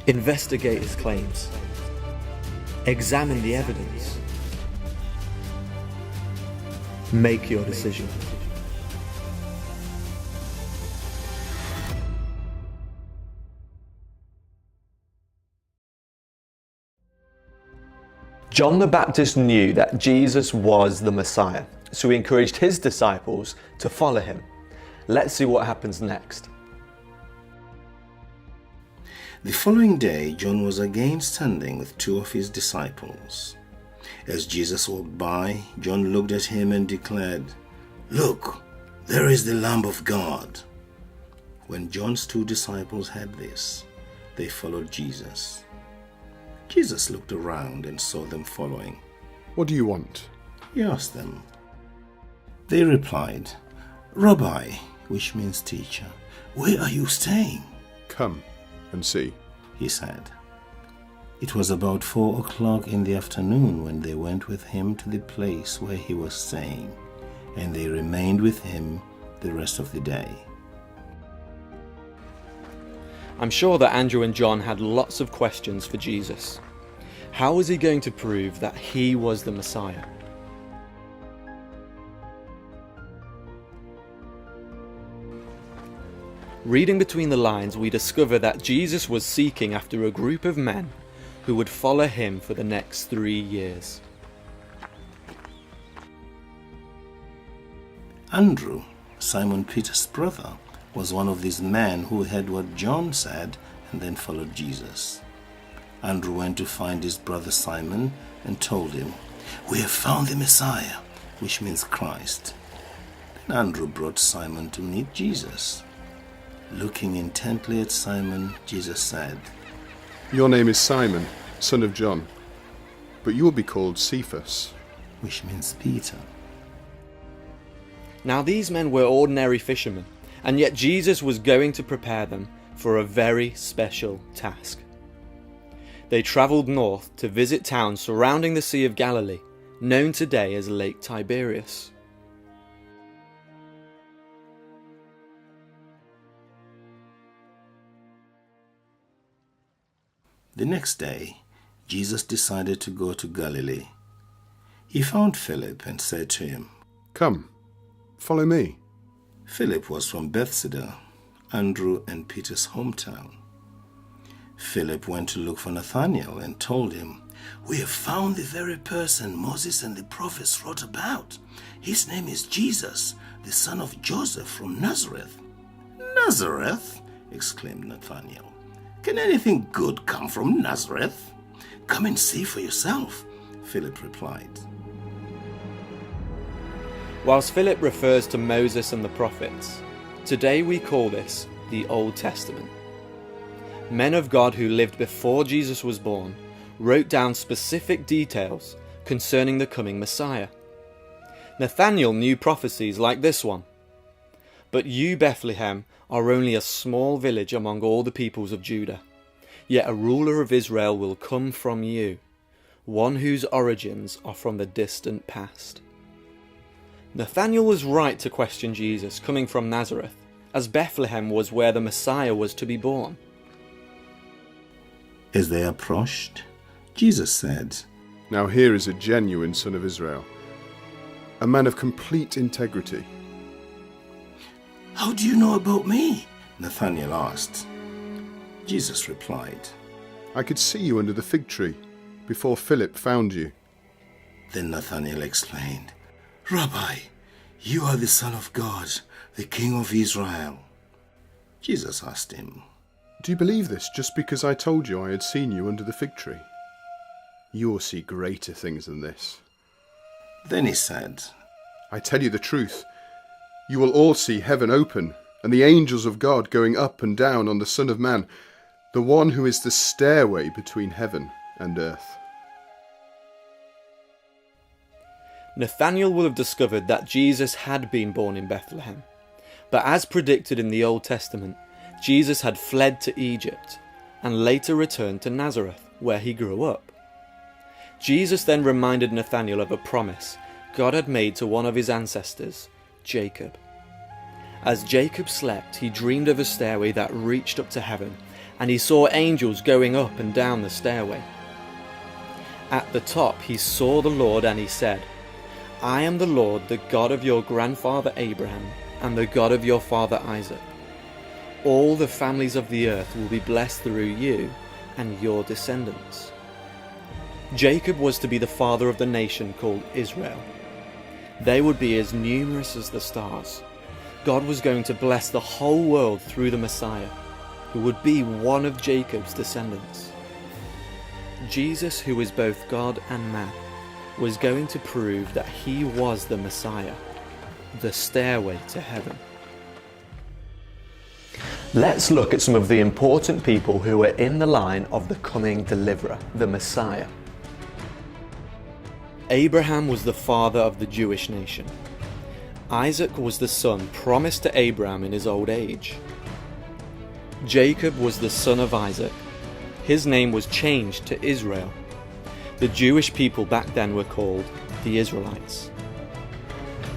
Investigate his claims. Examine the evidence. Make your decision. John the Baptist knew that Jesus was the Messiah, so he encouraged his disciples to follow him. Let's see what happens next. The following day, John was again standing with two of his disciples. As Jesus walked by, John looked at him and declared, "Look, there is the Lamb of God." When John's two disciples heard this, they followed Jesus. Jesus looked around and saw them following. "What do you want?" He asked them. They replied, "Rabbi," which means teacher, "where are you staying?" "Come and see," he said. It was about 4 o'clock in the afternoon when they went with him to the place where he was staying, and they remained with him the rest of the day. I'm sure that Andrew and John had lots of questions for Jesus. How was he going to prove that he was the Messiah? Reading between the lines, we discover that Jesus was seeking after a group of men who would follow him for the next 3 years. Andrew, Simon Peter's brother, was one of these men who heard what John said and then followed Jesus. Andrew went to find his brother Simon and told him, "We have found the Messiah," which means Christ. Then Andrew brought Simon to meet Jesus. Looking intently at Simon, Jesus said, "Your name is Simon, son of John, but you will be called Cephas," which means Peter. Now these men were ordinary fishermen, and yet Jesus was going to prepare them for a very special task. They travelled north to visit towns surrounding the Sea of Galilee, known today as Lake Tiberias. The next day, Jesus decided to go to Galilee. He found Philip and said to him, "Come, follow me." Philip was from Bethsaida, Andrew and Peter's hometown. Philip went to look for Nathanael and told him, "We have found the very person Moses and the prophets wrote about. His name is Jesus, the son of Joseph from Nazareth." "Nazareth?" exclaimed Nathanael. "Can anything good come from Nazareth?" "Come and see for yourself," Philip replied. Whilst Philip refers to Moses and the prophets, today we call this the Old Testament. Men of God who lived before Jesus was born wrote down specific details concerning the coming Messiah. Nathanael knew prophecies like this one. "But you, Bethlehem, are only a small village among all the peoples of Judah. Yet a ruler of Israel will come from you, one whose origins are from the distant past." Nathanael was right to question Jesus coming from Nazareth, as Bethlehem was where the Messiah was to be born. As they approached, Jesus said, "Now here is a genuine son of Israel, a man of complete integrity." "How do you know about me?" Nathanael asked. Jesus replied, "I could see you under the fig tree before Philip found you." Then Nathanael explained, "Rabbi, you are the Son of God, the King of Israel." Jesus asked him, "Do you believe this just because I told you I had seen you under the fig tree? You will see greater things than this." Then he said, "I tell you the truth, you will all see heaven open and the angels of God going up and down on the Son of Man, the one who is the stairway between heaven and earth." Nathanael will have discovered that Jesus had been born in Bethlehem, but as predicted in the Old Testament, Jesus had fled to Egypt and later returned to Nazareth, where he grew up. Jesus then reminded Nathanael of a promise God had made to one of his ancestors, Jacob. As Jacob slept, he dreamed of a stairway that reached up to heaven, and he saw angels going up and down the stairway. At the top he saw the Lord, and he said, I am the Lord, the God of your grandfather Abraham, and the God of your father Isaac. All the families of the earth will be blessed through you and your descendants. Jacob was to be the father of the nation called Israel. They would be as numerous as the stars. God was going to bless the whole world through the Messiah, who would be one of Jacob's descendants. Jesus, who is both God and man, was going to prove that he was the Messiah, the stairway to heaven. Let's look at some of the important people who were in the line of the coming deliverer, the Messiah. Abraham was the father of the Jewish nation. Isaac was the son promised to Abraham in his old age. Jacob was the son of Isaac. His name was changed to Israel. The Jewish people back then were called the Israelites.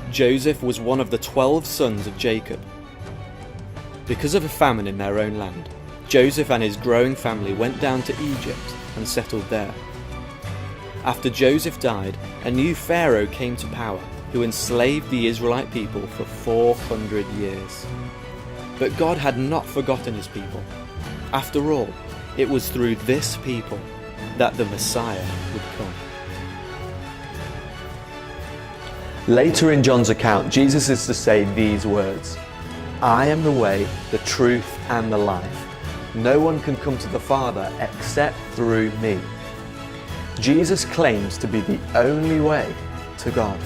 Joseph was one of the 12 sons of Jacob. Because of a famine in their own land, Joseph and his growing family went down to Egypt and settled there. After Joseph died, a new Pharaoh came to power who enslaved the Israelite people for 400 years. But God had not forgotten his people. After all, it was through this people that the Messiah would come. Later in John's account, Jesus is to say these words, I am the way, the truth, and the life. No one can come to the Father except through me. Jesus claims to be the only way to God.